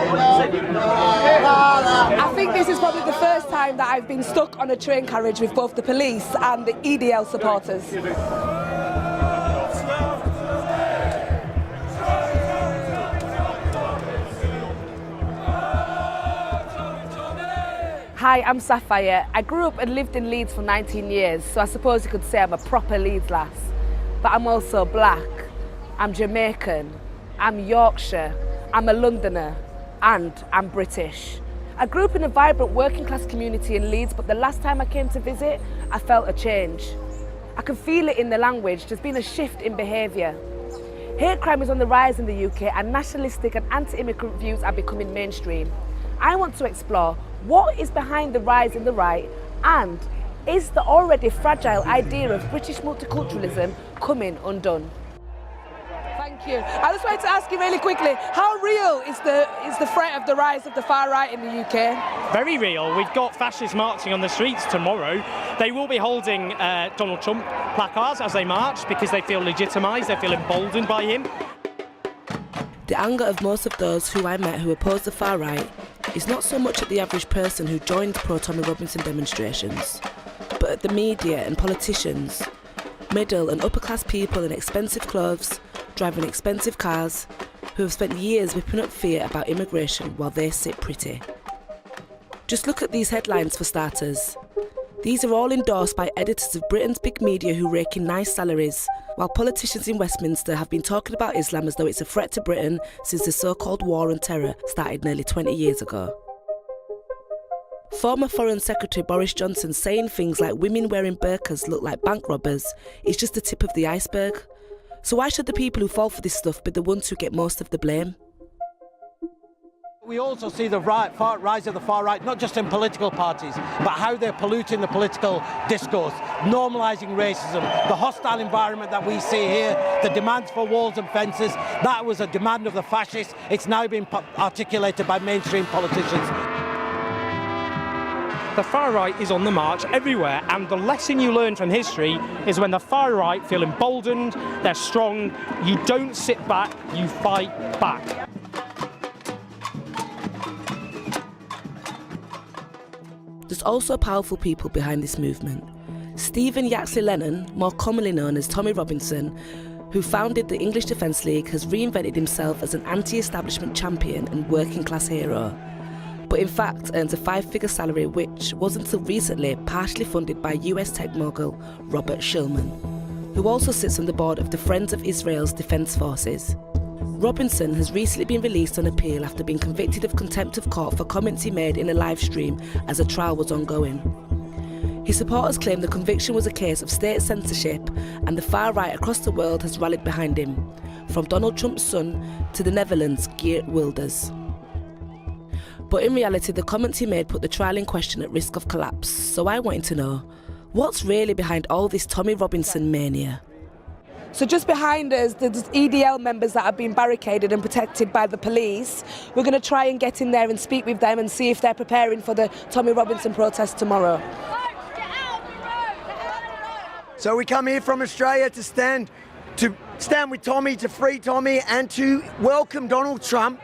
I think this is probably the first time that I've been stuck on a train carriage with both the police and the EDL supporters. Hi, I'm Sapphire. I grew up and lived in Leeds for 19 years, so I suppose you could say I'm a proper Leeds lass. But I'm also black, I'm Jamaican, I'm Yorkshire, I'm a Londoner, and I'm British. I grew up in a vibrant working class community in Leeds, but the last time I came to visit, I felt a change. I can feel it in the language. There's been a shift in behaviour. Hate crime is on the rise in the UK, and nationalistic and anti-immigrant views are becoming mainstream. I want to explore what is behind the rise in the right, and is the already fragile idea of British multiculturalism coming undone? Thank you. I just wanted to ask you really quickly, how real is the threat of the rise of the far right in the UK? Very real. We've got fascists marching on the streets tomorrow. They will be holding Donald Trump placards as they march because they feel legitimised, they feel emboldened by him. The anger of most of those who I met who oppose the far right is not so much at the average person who joined pro-Tommy Robinson demonstrations, but at the media and politicians, middle and upper class people in expensive clothes, driving expensive cars, who have spent years whipping up fear about immigration while they sit pretty. Just look at these headlines for starters. These are all endorsed by editors of Britain's big media who rake in nice salaries, while politicians in Westminster have been talking about Islam as though it's a threat to Britain since the so-called war on terror started nearly 20 years ago. Former Foreign Secretary Boris Johnson saying things like women wearing burqas look like bank robbers is just the tip of the iceberg. So why should the people who fall for this stuff be the ones who get most of the blame? We also see the rise of the far right, not just in political parties, but how they're polluting the political discourse, normalising racism, the hostile environment that we see here, the demands for walls and fences. That was a demand of the fascists. It's now been articulated by mainstream politicians. The far right is on the march everywhere, and the lesson you learn from history is when the far right feel emboldened, they're strong, you don't sit back, you fight back. There's also powerful people behind this movement. Stephen Yaxley Lennon, more commonly known as Tommy Robinson, who founded the English Defence League, has reinvented himself as an anti-establishment champion and working class hero, but in fact earns a 5-figure salary which was until recently partially funded by US tech mogul Robert Shulman, who also sits on the board of the Friends of Israel's Defence Forces. Robinson has recently been released on appeal after being convicted of contempt of court for comments he made in a live stream as a trial was ongoing. His supporters claim the conviction was a case of state censorship, and the far right across the world has rallied behind him, from Donald Trump's son to the Netherlands' Geert Wilders. But in reality, the comments he made put the trial in question at risk of collapse, so I wanted to know, what's really behind all this Tommy Robinson mania? So just behind us, there's EDL members that have been barricaded and protected by the police. We're going to try and get in there and speak with them and see if they're preparing for the Tommy Robinson protest tomorrow. So we come here from Australia to stand with Tommy, to free Tommy, and to welcome Donald Trump.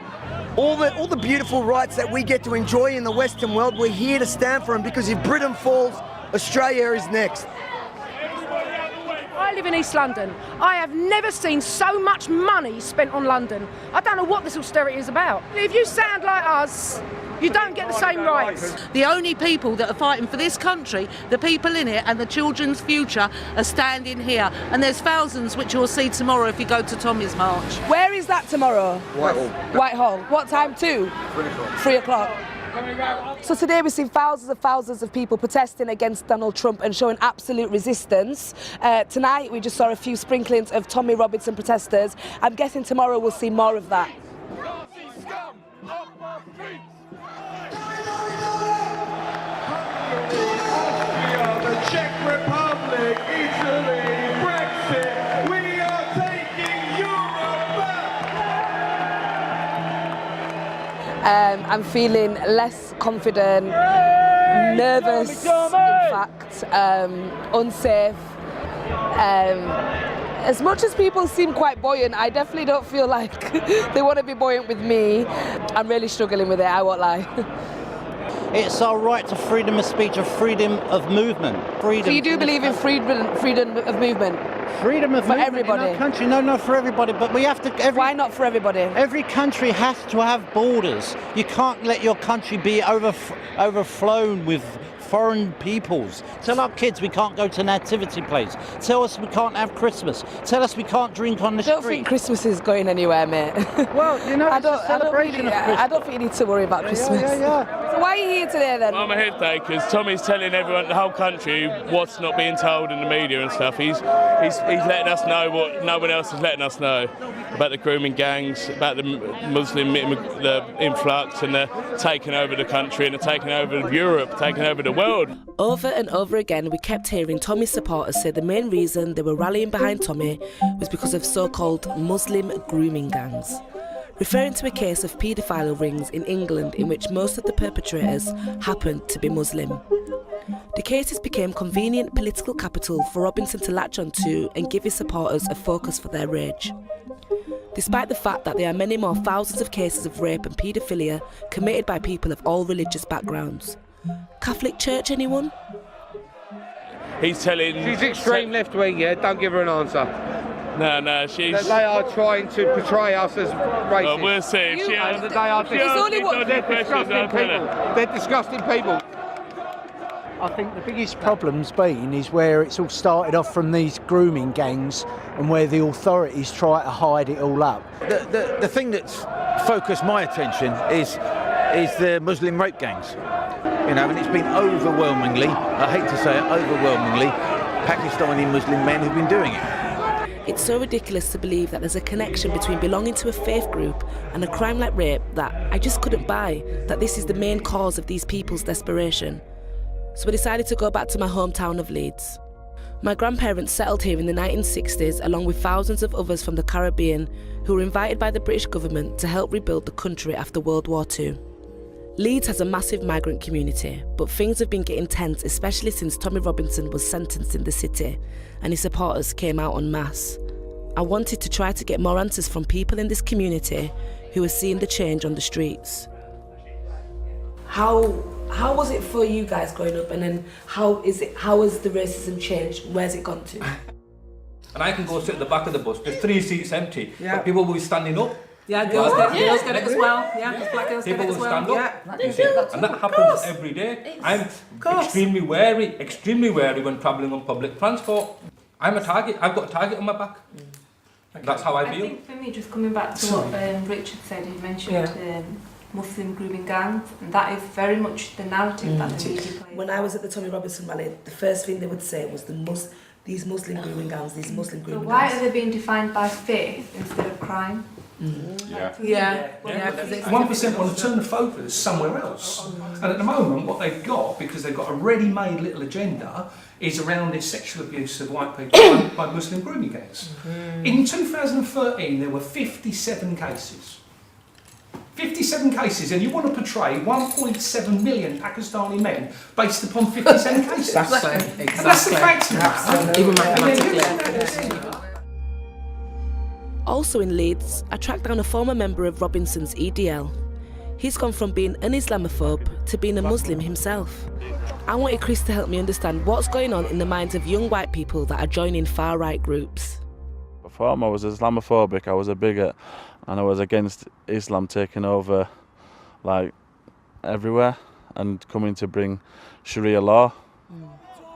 All the beautiful rights that we get to enjoy in the Western world, we're here to stand for them, because if Britain falls, Australia is next. I live in East London. I have never seen so much money spent on London. I don't know what this austerity is about. If you sound like us, you don't get the same rights. The only people that are fighting for this country, the people in it and the children's future, are standing here. And there's thousands which you'll see tomorrow if you go to Tommy's march. Where is that tomorrow? Whitehall. Whitehall. What time to? 3 o'clock. 3 o'clock. So today we've seen thousands of people protesting against Donald Trump and showing absolute resistance. Tonight we just saw a few sprinklings of Tommy Robinson protesters. I'm guessing tomorrow we'll see more of that. The Czech Republic, Italy, Brexit, we are taking Europe back! I'm feeling less confident, nervous, in fact, unsafe. As much as people seem quite buoyant, I definitely don't feel like they want to be buoyant with me. I'm really struggling with it, I won't lie. It's our right to freedom of speech, or freedom of movement. Freedom. So you do believe in freedom of movement? Freedom of for movement everybody? in our country? No, not for everybody, but we have to... Why not for everybody? Every country has to have borders. You can't let your country be overflown with foreign peoples. Tell our kids we can't go to an activity place. Tell us we can't have Christmas. Tell us we can't drink on the street. I don't think Christmas is going anywhere, mate. Well, you know, it's a celebration of Christmas. I don't think you need to worry about Christmas. Yeah. So why are you here today then? I'm here today because Tommy's telling everyone, the whole country, what's not being told in the media and stuff. He's letting us know what no one else is letting us know about the grooming gangs, about the Muslim the influx, and the taking over the country and the taking over Europe, taking over the world. Over and over again, we kept hearing Tommy's supporters say the main reason they were rallying behind Tommy was because of so-called Muslim grooming gangs, referring to a case of paedophile rings in England in which most of the perpetrators happened to be Muslim. The cases became convenient political capital for Robinson to latch onto and give his supporters a focus for their rage. Despite the fact that there are many more thousands of cases of rape and paedophilia committed by people of all religious backgrounds. Catholic Church, anyone? He's telling... She's extreme left-wing, yeah? Don't give her an answer. No, she's... They are trying to portray us as racist. Well, we'll see. They're disgusting people. They're disgusting people. I think the biggest problem's been is where it's all started off from these grooming gangs and where the authorities try to hide it all up. The thing that's focused my attention is the Muslim rape gangs. You know, and it's been overwhelmingly, I hate to say it, overwhelmingly Pakistani Muslim men who've been doing it. It's so ridiculous to believe that there's a connection between belonging to a faith group and a crime like rape that I just couldn't buy, that this is the main cause of these people's desperation. So I decided to go back to my hometown of Leeds. My grandparents settled here in the 1960s along with thousands of others from the Caribbean who were invited by the British government to help rebuild the country after World War II. Leeds has a massive migrant community, but things have been getting tense, especially since Tommy Robinson was sentenced in the city and his supporters came out en masse. I wanted to try to get more answers from people in this community who are seeing the change on the streets. How was it for you guys growing up, and then how has the racism changed? Where's it gone to? And I can go sit at the back of the bus, there's 3 seats empty, but people will be standing up. Yeah, girls get it as well. Yeah, because black girls get it as well. People will stand up, you see, and that happens every day. I'm extremely wary when travelling on public transport. I'm a target, I've got a target on my back. That's how I feel. I think for me, just coming back to what Richard said, he mentioned Muslim grooming gangs, and that is very much the narrative that the media plays. When I was at the Tommy Robinson rally, the first thing they would say was these Muslim grooming gangs, these Muslim grooming gangs. So why are they being defined by faith instead of crime? Yeah. 1% want to turn the focus somewhere else. And at the moment, what they've got, because they've got a ready-made little agenda, is around this sexual abuse of white people by Muslim grooming gangs. In 2013, there were 57 cases. 57 cases, and you want to portray 1.7 million Pakistani men based upon 57 cases. That's the facts now. Even mathematically. Also in Leeds, I tracked down a former member of Robinson's EDL. He's gone from being an Islamophobe to being a Muslim himself. I wanted Chris to help me understand what's going on in the minds of young white people that are joining far-right groups. Before I was Islamophobic, I was a bigot, and I was against Islam taking over like everywhere and coming to bring Sharia law.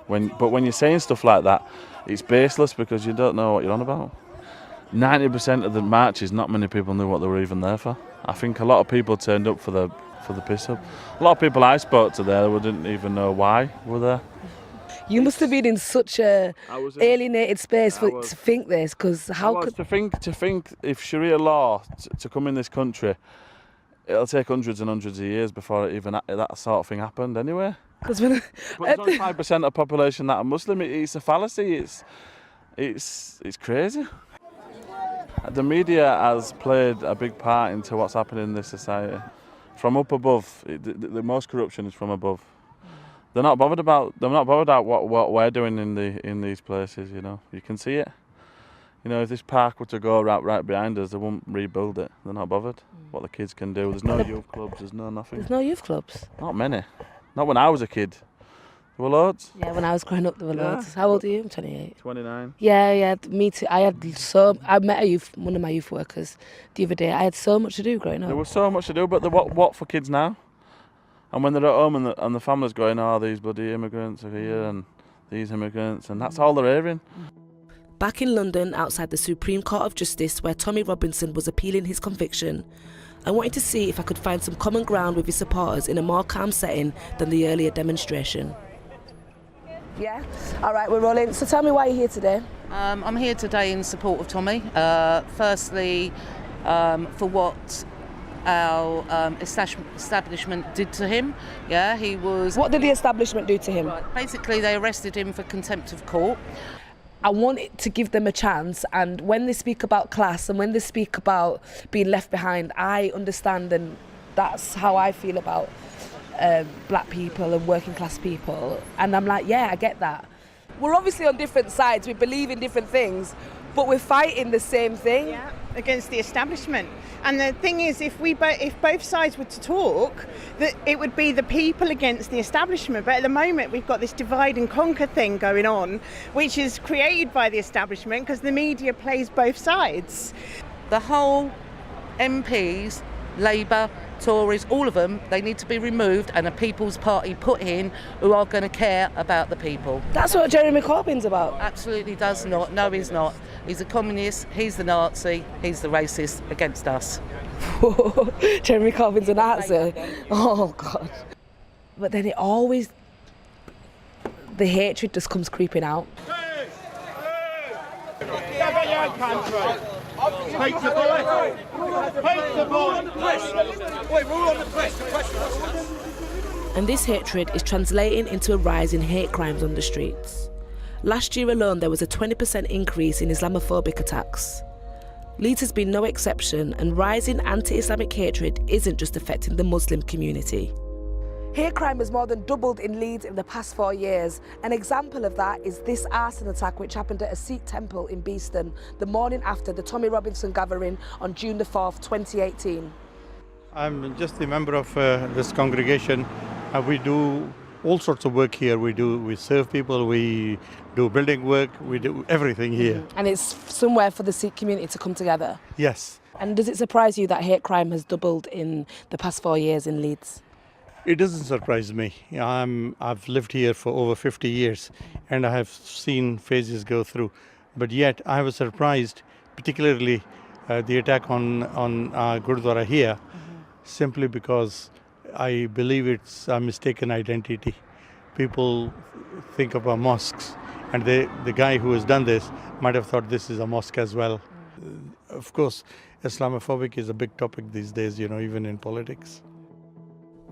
But when you're saying stuff like that, it's baseless because you don't know what you're on about. 90% of the marches, not many people knew what they were even there for. I think a lot of people turned up for the piss up. A lot of people I spoke to there didn't even know why were there. You must have been in such a alienated space to think this, because how could... To think if Sharia law to come in this country, it'll take hundreds and hundreds of years before that sort of thing happened anyway. But there's only 5% of the population that are Muslim. It's a fallacy. It's crazy. The media has played a big part into what's happening in this society. From up above, the most corruption is from above. They're not bothered about what we're doing in these places. You know, you can see it. You know, if this park were to go right behind us, they won't rebuild it. They're not bothered. What the kids can do. There's no youth clubs, there's no nothing. There's no youth clubs? Not many. Not when I was a kid. There were loads. Yeah, when I was growing up, there were loads. How old are you? I'm 28. 29. Yeah, me too. I met one of my youth workers the other day. I had so much to do growing up. There was so much to do, but what for kids now? And when they're at home and the family's going, oh, these bloody immigrants are here and these immigrants, and that's all they're hearing. Back in London, outside the Supreme Court of Justice, where Tommy Robinson was appealing his conviction, I wanted to see if I could find some common ground with his supporters in a more calm setting than the earlier demonstration. Yeah? All right, we're rolling. So tell me why you're here today. I'm here today in support of Tommy. Firstly, for what our establishment did to him. Yeah, he was... What did the establishment do to him? Basically, they arrested him for contempt of court. I want to give them a chance, and when they speak about class and when they speak about being left behind, I understand, and that's how I feel about black people and working class people. And I'm like, yeah, I get that. We're obviously on different sides, we believe in different things, but we're fighting the same thing. Yeah, against the establishment. And the thing is, if both sides were to talk, that it would be the people against the establishment. But at the moment, we've got this divide and conquer thing going on, which is created by the establishment because the media plays both sides. The whole MPs, Labour, Tories, all of them, they need to be removed and a People's Party put in who are going to care about the people. That's what Jeremy Corbyn's about. Absolutely does not. No, he's not. He's a communist, he's the Nazi, he's the racist against us. Jeremy Corbyn's a Nazi? Oh, God. But then the hatred just comes creeping out. And this hatred is translating into a rise in hate crimes on the streets. Last year alone, there was a 20% increase in Islamophobic attacks. Leeds has been no exception, and rising anti-Islamic hatred isn't just affecting the Muslim community. Hate crime has more than doubled in Leeds in the past 4 years. An example of that is this arson attack which happened at a Sikh temple in Beeston the morning after the Tommy Robinson gathering on June the 4th, 2018. I'm just a member of this congregation. We do all sorts of work here. We serve people, we do building work, we do everything here. And it's somewhere for the Sikh community to come together? Yes. And does it surprise you that hate crime has doubled in the past 4 years in Leeds? It doesn't surprise me. I've lived here for over 50 years and I have seen phases go through. But yet I was surprised, particularly the attack on Gurdwara here, simply because I believe it's a mistaken identity. People think of our mosques and the guy who has done this might have thought this is a mosque as well. Of course, Islamophobic is a big topic these days, even in politics.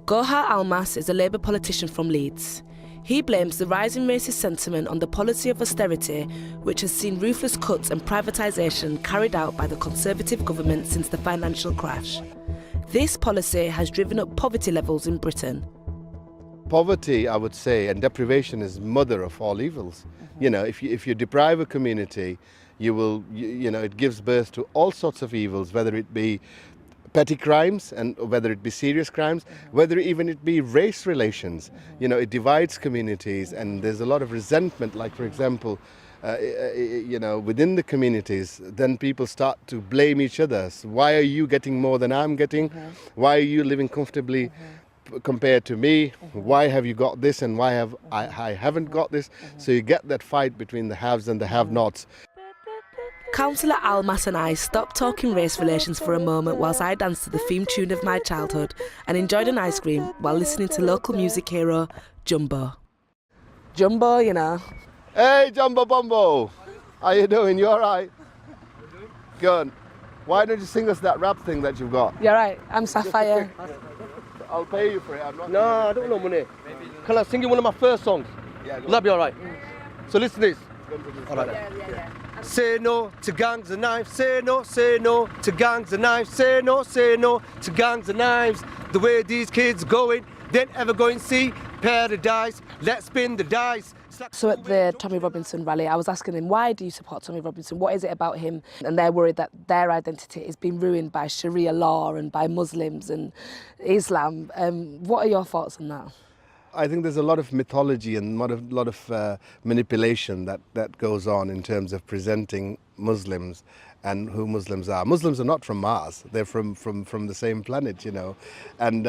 Gohar Almas is a Labour politician from Leeds. He blames the rising racist sentiment on the policy of austerity, which has seen ruthless cuts and privatisation carried out by the Conservative government since the financial crash. This policy has driven up poverty levels in Britain. Poverty, I would say, and deprivation is mother of all evils. If you deprive a community, it gives birth to all sorts of evils, whether it be petty crimes and whether it be serious crimes, whether even it be race relations. It divides communities and there's a lot of resentment, like for example, within the communities, then people start to blame each other. So why are you getting more than I'm getting? Why are you living comfortably compared to me? Why have you got this and why have I haven't got this? So you get that fight between the haves and the have-nots. Councillor Almas and I stopped talking race relations for a moment whilst I danced to the theme tune of my childhood and enjoyed an ice cream while listening to local music hero Jumbo. Jumbo, Hey Jumbo Bumbo, how you doing? You alright? Good. Why don't you sing us that rap thing that you've got? You're right, I'm Sapphire. I'll pay you for it. I'm not. No, I don't know money. Can I sing you one of my first songs? Yeah. Will that be alright? So listen to this. Alright. Yeah. Say no to gangs and knives, say no to gangs and knives, say no to gangs and knives. The way these kids going, they ain't ever going to see paradise. Let's spin the dice, So at the Tommy Robinson rally, I was asking him, why do you support Tommy Robinson? What is it about him? And they're worried that their identity is being ruined by Sharia law and by Muslims and Islam. What are your thoughts on that? I think there's a lot of mythology and a lot of manipulation that goes on in terms of presenting Muslims and who Muslims are. Muslims are not from Mars, they're from the same planet, you know. And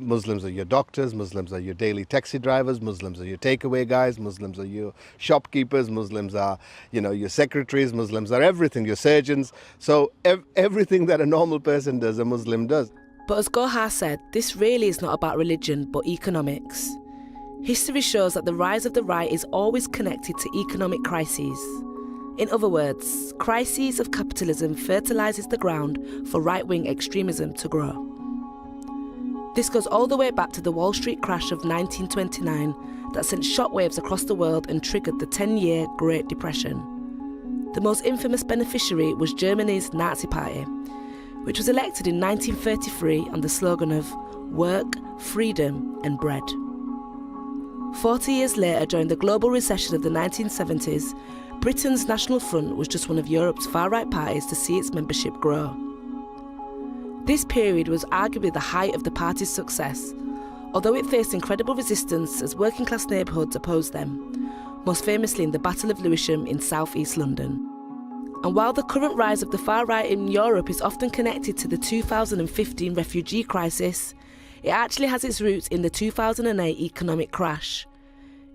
Muslims are your doctors, Muslims are your daily taxi drivers, Muslims are your takeaway guys, Muslims are your shopkeepers, Muslims are, you know, your secretaries, Muslims are everything, your surgeons. So everything that a normal person does, a Muslim does. But as Gohar said, this really is not about religion, but economics. History shows that the rise of the right is always connected to economic crises. In other words, crises of capitalism fertilises the ground for right-wing extremism to grow. This goes all the way back to the Wall Street crash of 1929 that sent shockwaves across the world and triggered the 10-year Great Depression. The most infamous beneficiary was Germany's Nazi Party, which was elected in 1933 on the slogan of work, freedom and bread. 40 years later, during the global recession of the 1970s, Britain's National Front was just one of Europe's far-right parties to see its membership grow. This period was arguably the height of the party's success, although it faced incredible resistance as working-class neighbourhoods opposed them, most famously in the Battle of Lewisham in south-east London. And while the current rise of the far-right in Europe is often connected to the 2015 refugee crisis, it actually has its roots in the 2008 economic crash.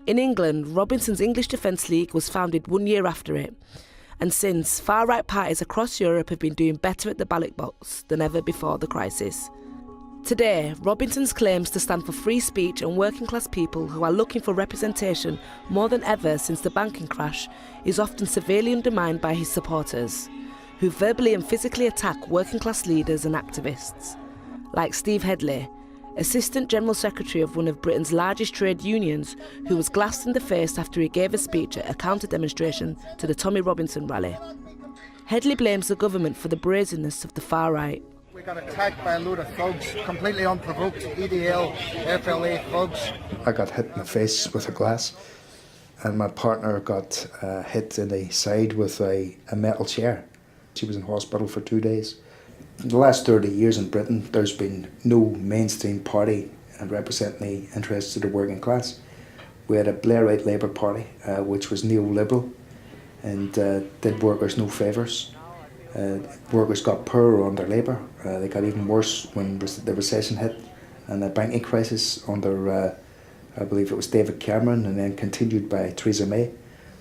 In England, Robinson's English Defence League was founded 1 year after it, and since, far-right parties across Europe have been doing better at the ballot box than ever before the crisis. Today, Robinson's claims to stand for free speech and working-class people who are looking for representation more than ever since the banking crash is often severely undermined by his supporters, who verbally and physically attack working-class leaders and activists, like Steve Headley, Assistant General Secretary of one of Britain's largest trade unions, who was glassed in the face after he gave a speech at a counter-demonstration to the Tommy Robinson rally. Headley blames the government for the brazenness of the far-right. We got attacked by a load of thugs, completely unprovoked, EDL, FLA thugs. I got hit in the face with a glass, and my partner got hit in the side with a metal chair. She was in hospital for 2 days. In the last 30 years in Britain, there's been no mainstream party representing the interests of the working class. We had a Blairite Labour Party, which was neoliberal and did workers no favours. Workers got poorer under Labour. They got even worse when the recession hit and the banking crisis under, I believe it was David Cameron, and then continued by Theresa May.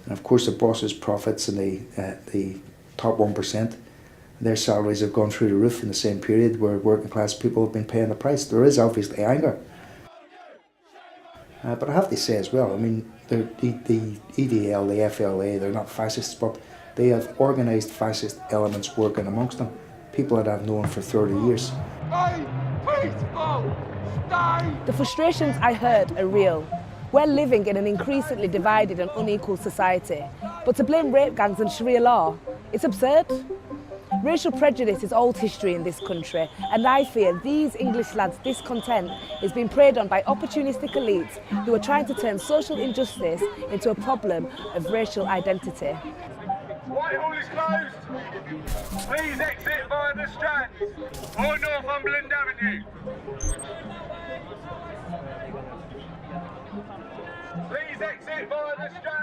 And of course the bosses' profits in the top 1%, their salaries have gone through the roof in the same period where working class people have been paying the price. There is obviously anger. But I have to say as well, I mean, the EDL, the FLA, they're not fascists, but they have organised fascist elements working amongst them. People that I've known for 30 years. The frustrations I heard are real. We're living in an increasingly divided and unequal society. But to blame rape gangs and Sharia law, it's absurd. Racial prejudice is old history in this country, and I fear these English lads' discontent is being preyed on by opportunistic elites who are trying to turn social injustice into a problem of racial identity. Whitehall is closed. Please exit via the Strand or Northumberland Avenue. Please exit via the Strand.